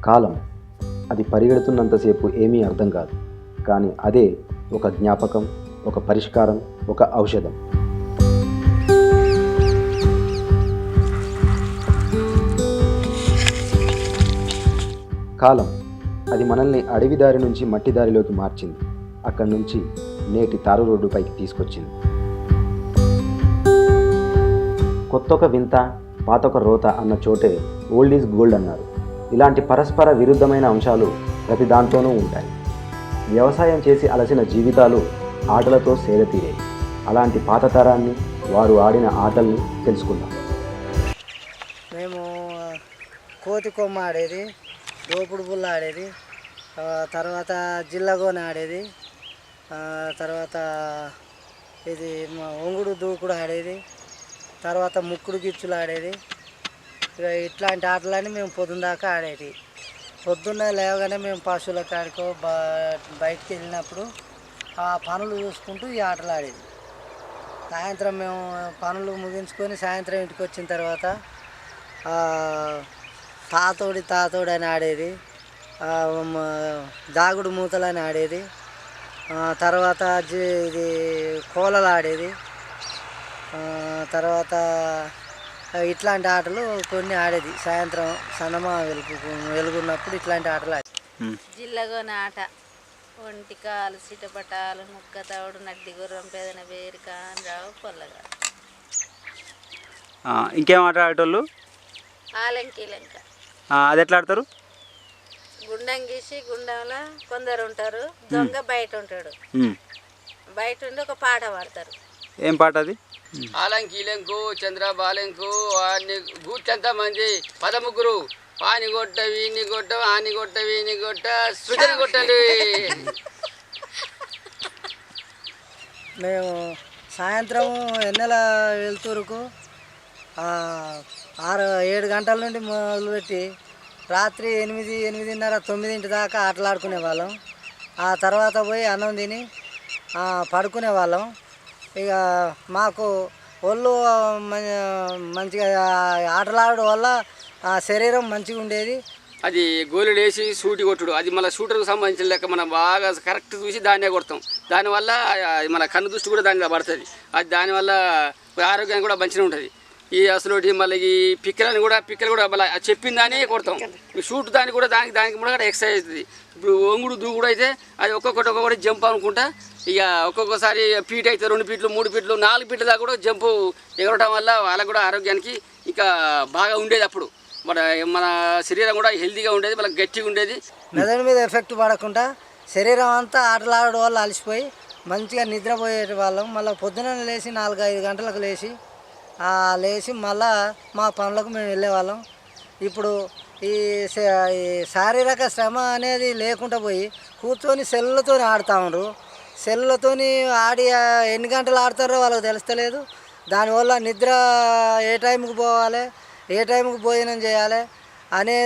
కాలం అది పరిగెడుతున్నంతసేపు ఏమీ అర్థం కాదు, కానీ అదే ఒక జ్ఞాపకం, ఒక పరిష్కారం, ఒక ఔషధం. కాలం అది మనల్ని అడవి దారి నుంచి మట్టి దారిలోకి మార్చింది. అక్కడి నుంచి నేటి తారు రోడ్డుపైకి తీసుకొచ్చింది. కొత్తొక వింత, పాతొక రోత అన్న చోటే ఓల్డ్ ఈజ్ గోల్డ్ అన్నారు. ఇలాంటి పరస్పర విరుద్ధమైన అంశాలు ప్రతి దాంట్లోనూ ఉంటాయి. వ్యవసాయం చేసి అలసిన జీవితాలు ఆటలతో సేదతీరాయి. అలాంటి పాత తరాన్ని, వారు ఆడిన ఆటల్ని తెలుసుకుందాం. మేము కోతి కొమ్మ ఆడేది, దోపుడు బుల్ల ఆడేది, తర్వాత జిల్లగోన ఆడేది, తర్వాత ఇది ఒంగుడు దూకుడు ఆడేది, తర్వాత ముక్కుడు గిచ్చులు ఆడేది. ఇక ఇట్లాంటి ఆటలన్నీ మేము పొద్దున్న దాకా ఆడేది. పొద్దున్న లేవగానే మేము పశువుల కాడికో బయటికి వెళ్ళినప్పుడు ఆ పనులు చూసుకుంటూ ఈ ఆటలు ఆడేది. సాయంత్రం మేము పనులు ముగించుకొని సాయంత్రం ఇంటికి వచ్చిన తర్వాత తాతోడి అని ఆడేది, దాగుడు మూతలని ఆడేది, తర్వాత ఇది కోలలు ఆడేది, తర్వాత ఇట్లాంటి ఆటలు కొన్ని ఆడేది. సాయంత్రం సన్నమా వెలుగున్నప్పుడు ఇట్లాంటి ఆటలు ఆడేది. జిల్లగోన ఆట, ఒంటికాలు, సిటపటాలు, ముక్క తవుడు, నడ్డి గుర్రం, పేదన బేరిక, రావు, పొల్లగా. ఇంకేం ఆట ఆడేటోళ్ళు? ఆలంకీలంక. అది ఎట్లా ఆడతారు? గుండం గీసి గుండంలో కొందరు ఉంటారు, దొంగ బయట ఉంటాడు. బయట ఉండి ఒక పాట పాడతారు. ఏం పాట అది? ఆలంకీలంకు, చంద్రబాలంకు, వాడిని గూర్చంత మంది 13 వాని కొట్ట, వీని కొట్ట, ఆని కొట్ట, వీని కొట్ట, సృజని కొట్టండి. మేము సాయంత్రం ఎన్నెల వెళ్తూరుకు 6-7 గంటల నుండి మొదలుపెట్టి రాత్రి 8-8:30, 9 దాకా ఆటలాడుకునే వాళ్ళం. ఆ తర్వాత పోయి అన్నం తిని పడుకునే వాళ్ళం. ఇక మాకు ఒళ్ళు మంచిగా ఆటలాడడం వల్ల శరీరం మంచిగా ఉండేది. అది గోళీలు వేసి సూటి కొట్టుడు, అది మళ్ళీ షూటర్కి సంబంధించిన లెక్క. మనం బాగా కరెక్ట్ చూసి దాన్నే కొడతాం. దానివల్ల మన కన్ను దృష్టి కూడా దాని మీద పడుతుంది. అది దానివల్ల ఆరోగ్యానికి కూడా మంచిగా ఉంటుంది. ఈ అసలు మళ్ళీ ఈ పిక్కలు కూడా మళ్ళీ చెప్పిన దాన్ని కొడతాం. షూట్ దానికి కూడా దానికి కూడా ఎక్సర్సైజ్ అవుతుంది. ఇప్పుడు ఒంగుడు దూకుడు అయితే అది ఒక్కొక్కటి జంప్ అనుకుంటా. ఇక ఒక్కొక్కసారి ఫీట్ అయితే 2 ఫీట్లు, 3 ఫీట్లు, 4 ఫీట్ల దాకా కూడా జంపు ఎగరటం వల్ల వాళ్ళకు కూడా ఆరోగ్యానికి ఇంకా బాగా ఉండేది. అప్పుడు మన శరీరం కూడా హెల్తీగా ఉండేది, మళ్ళీ గట్టిగా ఉండేది. మెదడు మీద ఎఫెక్ట్ పడకుండా శరీరం అంతా ఆటలాడడం వల్ల అలసిపోయి మంచిగా నిద్రపోయే వాళ్ళం. మళ్ళీ పొద్దున లేచి 4-5 గంటలకు లేచి మళ్ళా మా పనులకు మేము వెళ్ళేవాళ్ళం. ఇప్పుడు ఈ శారీరక శ్రమ అనేది లేకుండా పోయి కూర్చొని సెల్లుతో ఆడుతూ సెల్లుతో ఆడి ఎన్ని గంటలు ఆడతారో వాళ్ళకి తెలుస్తలేదు. దానివల్ల నిద్ర ఏ టైంకి పోవాలి, ఏ టైంకి భోజనం చేయాలి అనే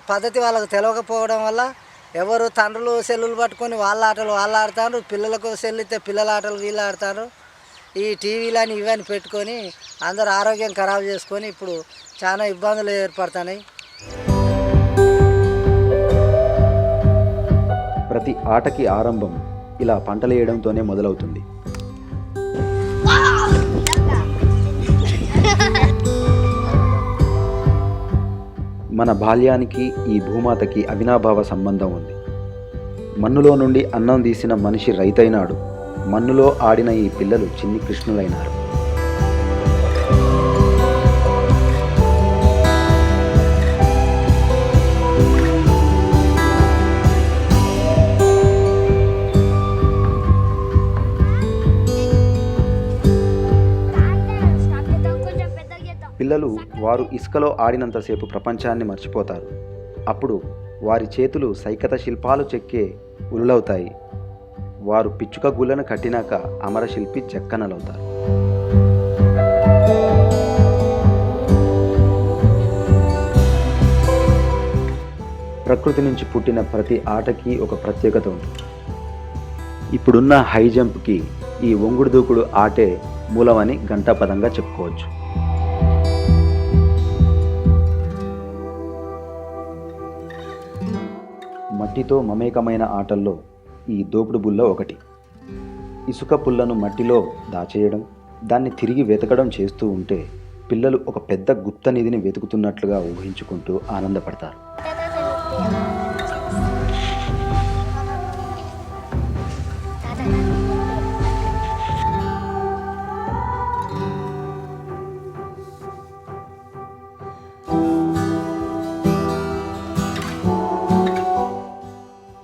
పద్ధతి వాళ్ళకు తెలియకపోవడం వల్ల ఎవరు తండ్రులు సెల్లులు పట్టుకొని వాళ్ళ ఆటలు వాళ్ళు ఆడతారు, పిల్లలకు సెల్లు ఇస్తే పిల్లల ఆటలు వీళ్ళు ఆడతారు. ఈ టీవీలని ఇవన్నీ పెట్టుకొని అందరు ఆరోగ్యం ఖరాబ్ చేసుకొని ఇప్పుడు చాలా ఇబ్బందులు ఏర్పడుతున్నాయి. ప్రతి ఆటకి ఆరంభం ఇలా పంటలు వేయడంతోనే మొదలవుతుంది. మన బాల్యానికి ఈ భూమాతకి అవినాభావ సంబంధం ఉంది. మన్నులో నుండి అన్నం తీసిన మనిషి రైతైనాడు. మన్నులో ఆడిన ఈ పిల్లలు చిన్ని కృష్ణులైనారు. పిల్లలు వారు ఇసుకలో ఆడినంతసేపు ప్రపంచాన్ని మర్చిపోతారు. అప్పుడు వారి చేతులు సైకత శిల్పాలు చెక్కే ఉలులవుతాయి. వారు పిచ్చుక గుళ్ళను కట్టినాక అమరశిల్పి చెక్కనలవుతారు. ప్రకృతి నుంచి పుట్టిన ప్రతి ఆటకి ఒక ప్రత్యేకత ఉంటుంది. ఇప్పుడున్న హై జంప్కి ఈ ఒంగుడు దూకుడు ఆటే మూలమని ఘంటాపదంగా చెప్పుకోవచ్చు. మట్టితో మమేకమైన ఆటల్లో ఈ దోపుడు బుల్ల ఒకటి. ఇసుక పుల్లను మట్టిలో దాచేయడం, దాన్ని తిరిగి వెతకడం చేస్తూ ఉంటే పిల్లలు ఒక పెద్ద గుప్త నిధిని వెతుకుతున్నట్లుగా ఊహించుకుంటూ ఆనందపడతారు.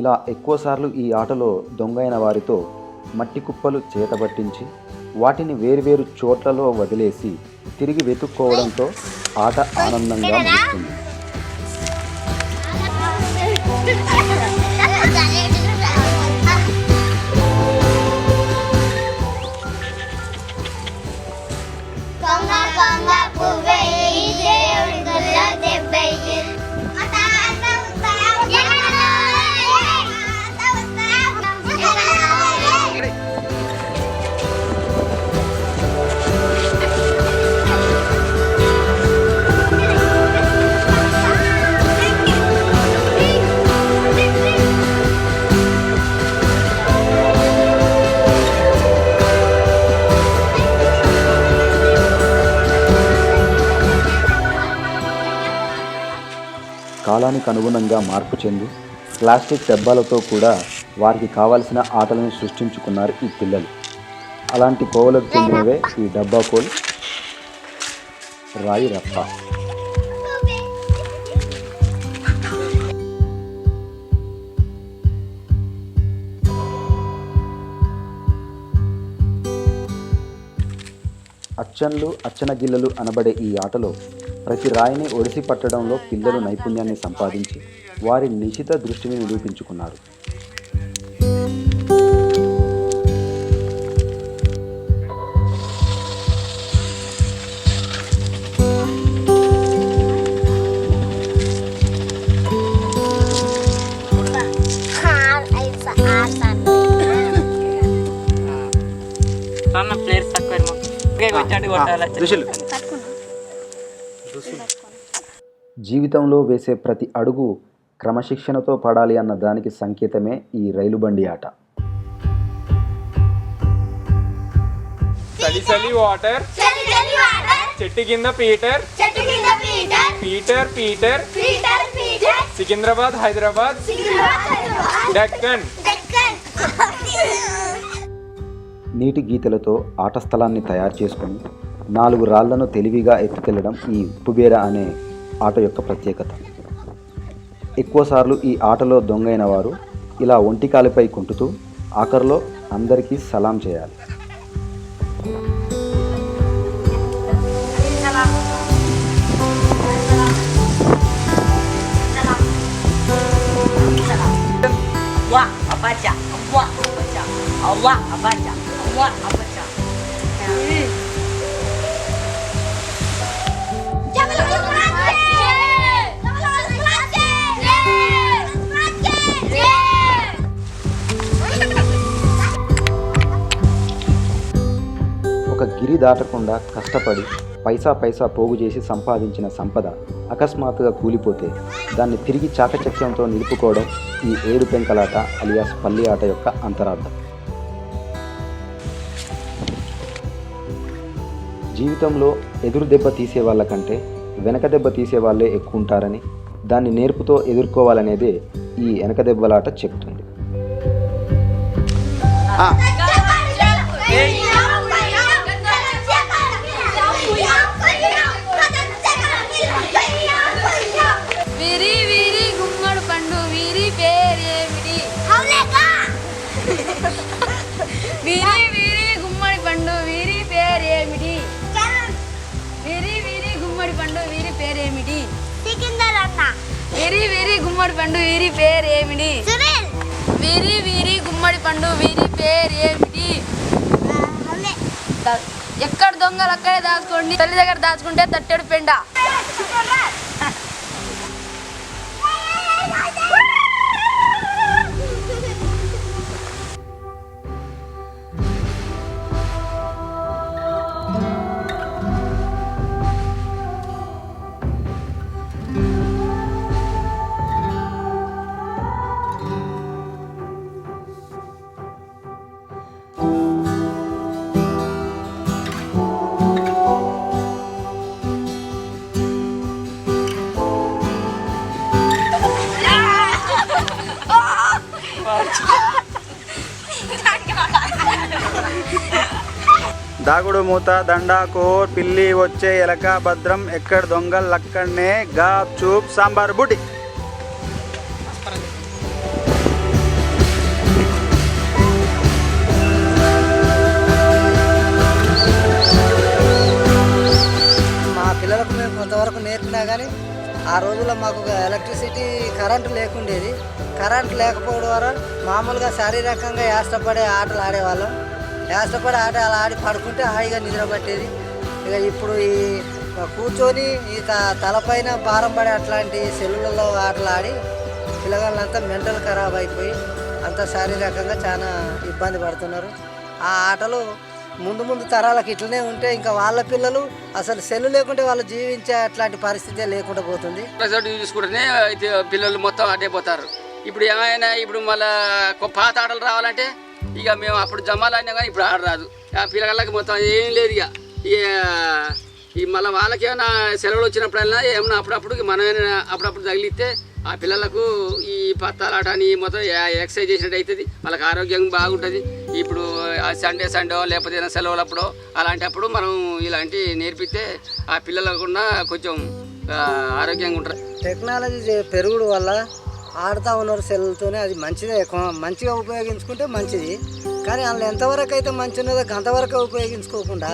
ఇలా ఎక్కువసార్లు ఈ ఆటలో దొంగైన వారితో మట్టి కుప్పలు చేతబట్టించి వాటిని వేర్వేరు చోట్లలో వదిలేసి తిరిగి వెతుక్కోవడంతో ఆట ఆనందంగా ముగుస్తుంది. కాలానికి అనుగుణంగా మార్పు చెంది ప్లాస్టిక్ డబ్బాలతో కూడా వారికి కావాల్సిన ఆటలను సృష్టించుకున్నారు ఈ పిల్లలు. అలాంటి కోవలకు చెందినవే ఈ డబ్బా కోల్, రాయి రప్ప. అచ్చన్లు, అచ్చనగిల్లలు అనబడే ఈ ఆటలో ప్రతి రాయిని ఒడిసి పట్టడంలో పిల్లలు నైపుణ్యాన్ని సంపాదించి వారి నిశిత దృష్టిని నిరూపించుకున్నారు. జీవితంలో వేసే ప్రతి అడుగు క్రమశిక్షణతో పడాలి అన్న దానికి సంకేతమే ఈ రైలు బండి ఆట. చలి వాటర్, చెట్టు కింద Peter, Peter Peter, Secunderabad Hyderabad, Deccan. నీటి గీతలతో ఆట స్థలాన్ని తయారు చేసుకొని 4 రాళ్లను తెలివిగా ఎత్తుకెళ్లడం ఈ ఉప్పుబేర అనే ఆట యొక్క ప్రత్యేకత. ఎక్కువసార్లు ఈ ఆటలో దొంగైన వారు ఇలా ఒంటికాలిపై కుంటుతూ ఆఖరిలో అందరికీ సలాం చేయాలి. ఒక గిరి దాటకుండా కష్టపడి పైసా పోగు చేసి సంపాదించిన సంపద అకస్మాత్తుగా కూలిపోతే దాన్ని తిరిగి చాకచక్యంతో నిలుపుకోవడం ఈ ఏడు పెంకలాట అలియాస్ పల్లి ఆట యొక్క అంతరార్థం. జీవితంలో ఎదురు దెబ్బ తీసే వాళ్ళకంటే వెనక దెబ్బ తీసే వాళ్ళే ఎక్కువ ఉంటారని, దాన్ని నేర్పుతో ఎదుర్కోవాలనేదే ఈ వెనక దెబ్బలాట చెప్తుంది. వీరి వీరి గుమ్మడి పండు వీరి పేరేమిటి? వీరి వీరి గుమ్మడి పండు వీరి పేరేమిటి? వీరి వీరి గుమ్మడి పండు వీరి పేరేమిటి? వీరి వీరి గుమ్మడి పండు వీరి పేరేమిటి? వీరి వీరి గుమ్మడి పండు వీరి పేరేమిటి? ఎక్కడ దొంగలు అక్కడే దాచుకోండి, తల్లి దగ్గర దాచుకుంటే తట్టెడు పెండ. దాగుడు మూత దండాకో పిల్లి వచ్చే ఎలక భద్రం ఎక్కడ దొంగలక్కడనే గాప్ చూప్ సాంబార్ బుటి. మా పిల్లలకు మేము కొంతవరకు నేర్పినా కానీ ఆ రోజుల్లో మాకు ఎలక్ట్రిసిటీ కరెంటు లేకుండేది. కరెంటు లేకపోవడం ద్వారా మామూలుగా శారీరకంగా యాష్టపడే ఆటలు ఆడేవాళ్ళం. యాష్టపడే ఆటలు ఆడి పడుకుంటే హాయిగా నిద్ర పట్టేది. ఇక ఇప్పుడు ఈ కూర్చొని ఈ తలపైన భారం పడే అట్లాంటి సెల్లులలో ఆటలు ఆడి పిల్లగాళ్ళంతా మెంటల్ ఖరాబ్ అయిపోయి అంతా శారీరకంగా చాలా ఇబ్బంది పడుతున్నారు. ఆ ఆటలు ముందు ముందు తరాలకు ఇట్లనే ఉంటే ఇంకా వాళ్ళ పిల్లలు అసలు సెల్లు లేకుంటే వాళ్ళు జీవించే అట్లాంటి పరిస్థితే లేకుండా పోతుంది. ప్రజెంట్ చూసుకుంటేనే అయితే పిల్లలు మొత్తం అడ్డే పోతారు. ఇప్పుడు ఏమైనా ఇప్పుడు మళ్ళీ పాత ఆటలు రావాలంటే ఇక మేము అప్పుడు జమాలు అయినా కానీ ఇప్పుడు ఆడరాదు. ఆ పిల్లగాళ్ళకి మొత్తం ఏం లేదు. ఇక ఈ మళ్ళీ వాళ్ళకి ఏమైనా సెలవులు వచ్చినప్పుడైనా ఏమన్నా అప్పుడప్పుడు మనమైనా అప్పుడప్పుడు తగిలిస్తే ఆ పిల్లలకు ఈ పత్తాలాట అని మొత్తం ఎక్సర్సైజ్ చేసినట్టు అవుతుంది. వాళ్ళకి ఆరోగ్యం బాగుంటుంది. ఇప్పుడు సండే లేకపోతే ఏదైనా సెలవులప్పుడు అలాంటప్పుడు మనం ఇలాంటి నేర్పిస్తే ఆ పిల్లలకు కూడా కొంచెం ఆరోగ్యంగా ఉంటారు. టెక్నాలజీ పెరుగుడు వల్ల ఆడుతూ ఉన్నారు సెల్లుతోనే. అది మంచిదే, మంచిగా ఉపయోగించుకుంటే మంచిది. కానీ అందులో ఎంతవరకు అయితే మంచి ఉన్నదో అంతవరకు ఉపయోగించుకోకుండా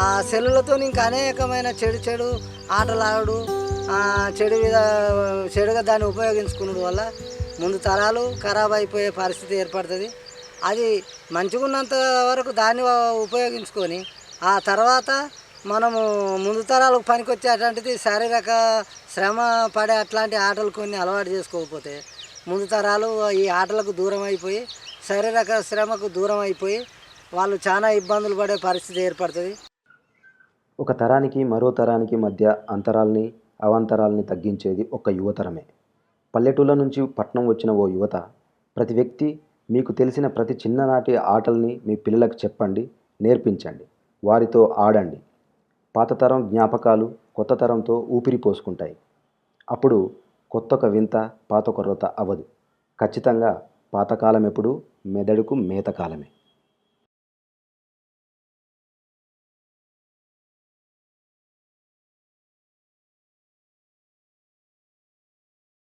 ఆ సెల్లులతో ఇంకా అనేకమైన చెడు ఆటలు ఆడు చెడుగా దాన్ని ఉపయోగించుకున్నది వల్ల ముందు తరాలు ఖరాబ్ అయిపోయే పరిస్థితి ఏర్పడుతుంది. అది మంచిగా ఉన్నంత వరకు దాన్ని ఉపయోగించుకొని ఆ తర్వాత మనము ముందు తరాలకు పనికొచ్చే అట్లాంటిది శారీరక శ్రమ పడే అట్లాంటి ఆటలు కొన్ని అలవాటు చేసుకోకపోతే ముందు తరాలు ఈ ఆటలకు దూరం అయిపోయి శారీరక శ్రమకు దూరం అయిపోయి వాళ్ళు చాలా ఇబ్బందులు పడే పరిస్థితి ఏర్పడుతుంది. ఒక తరానికి మరో తరానికి మధ్య అంతరాల్ని అవాంతరాల్ని తగ్గించేది ఒక యువతరమే. పల్లెటూళ్ళ నుంచి పట్నం వచ్చిన ఓ యువత, ప్రతి వ్యక్తి మీకు తెలిసిన ప్రతి చిన్ననాటి ఆటల్ని మీ పిల్లలకు చెప్పండి, నేర్పించండి, వారితో ఆడండి. పాత తరం జ్ఞాపకాలు కొత్త తరంతో ఊపిరి పోసుకుంటాయి. అప్పుడు కొత్తొక వింత పాతొక రోత అవ్వదు. ఖచ్చితంగా పాతకాలం ఎప్పుడు మెదడుకు మేతకాలమే.